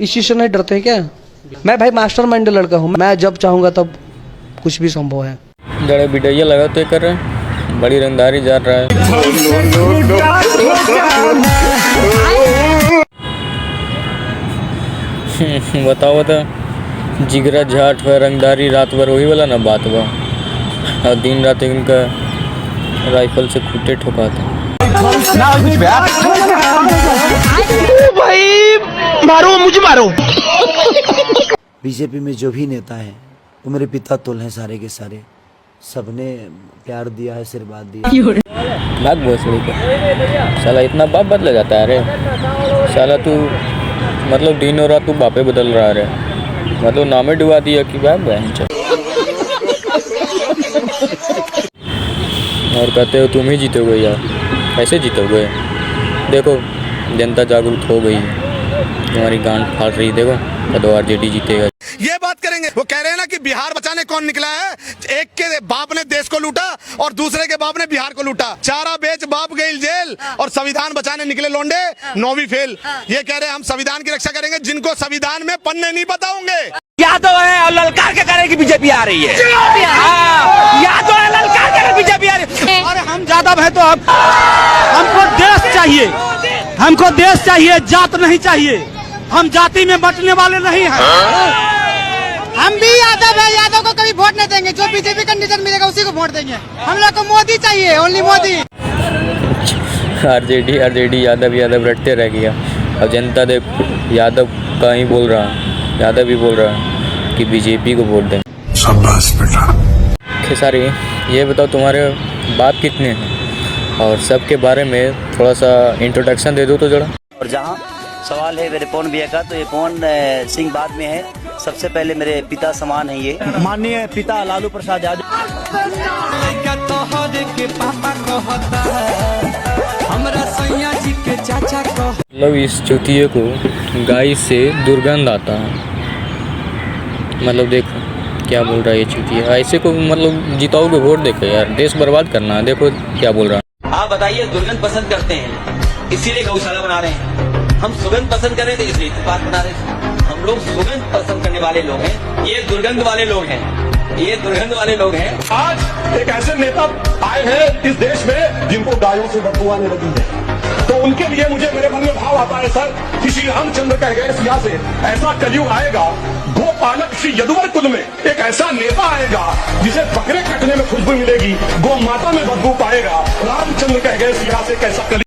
इस चीज़ से नहीं डरते क्या? मैं भाई मास्टर माइंड लड़का हूँ, मैं जब चाहूँगा तब कुछ भी संभव है। जड़े बिडैया लगा तो कर रहे हैं, बड़ी रंगदारी जा रहा है। बताओ बता, जिगरा झाट व रंगदारी रात भर वही वाला ना बात हुआ, और दिन रात इनका राइफल से खूटे ठोकाते। भाई मारो, मुझे मारो। बीजेपी में जो भी नेता हैं वो मेरे पिता तुल हैं सारे के सारे, सबने प्यार दिया है, आशीर्वाद दिया। भाग भोसड़ी का साला इतना बाप बदला जाता है। अरे साला तू मतलब दिन और रात तू बापे बदल रहा है, मतलब नामे डुबा दिया कि बाप बहन चल। और कहते हो तुम ही जीतोगे यार, कैसे जीतोगे? देखो जनता जागरूक हो गई है, तुम्हारी गांड फाड़ रही। देखो कदो आरजेडी जीतेगा। ये बात करेंगे, वो कह रहे हैं ना कि बिहार बचाने कौन निकला है। एक के बाप ने देश को लूटा और दूसरे के बाप ने बिहार को लूटा। चारा बेच बाप गई जेल और संविधान बचाने निकले लौंडे 9वीं फेल। ये कह रहे हैं हम संविधान की रक्षा करेंगे, जिनको संविधान में पन्ने नहीं पता होंगे। यादव है और ललकार के करेगी बीजेपी आ रही है। यादव है, ललकार के बीजेपी आ रही है। अरे हम यादव है तो हमको देश चाहिए, हमको देश चाहिए, जात नहीं चाहिए। हम जाति में बंटने वाले नहीं हैं। हम भी यादव है, यादव को कभी वोट नहीं देंगे। जो बीजेपी कैंडिडेट मिलेगा उसी को वोट देंगे। हम लोग को मोदी चाहिए, ओनली मोदी। आरजेडी यादव रटते रह गया। और जनता देख यादव का ही बोल रहा, यादव भी बोल रहा कि बीजेपी को वोट दें। शाबाश बेटा। खेसारी, ये बताओ तुम्हारे बाप कितने हैं और सबके बारे में थोड़ा सा इंट्रोडक्शन दे दो तो जरा। और जहाँ सवाल है मेरे पवन भैया का, तो ये पवन सिंह बाद में है। सबसे पहले मेरे पिता समान है ये, माननीय पिता लालू प्रसाद यादव। मतलब इस चुतिये को गाय से दुर्गंध आता है। मतलब देखो क्या बोल रहा है ये चुतिया। ऐसे को मतलब जिताओगे वोट देखो यार, देश बर्बाद करना है। देखो क्या बोल रहा है। आप बताइए, दुर्गंध पसंद करते हैं इसीलिए गौशाला बना रहे हैं। हम सुगंध पसंद कर रहे थे इसलिए पार्क बना रहे थे। हम लोग सुगंध पसंद करने वाले लोग हैं, ये दुर्गंध वाले लोग हैं, ये दुर्गंध वाले लोग हैं। आज एक ऐसे नेता आए हैं इस देश में जिनको गायों से बदबू आने लगी है, तो उनके लिए मुझे मेरे मन में भाव आता है सर कि श्री रामचंद्र कह गए सिया से ऐसा कलयुग आएगा, गोपालक श्री यदुवर कुल में एक ऐसा नेता आएगा जिसे बकरे कटने में खुशबू मिलेगी, गौ माता में बदबू पाएगा। रामचंद्र कह गए सिया से कैसा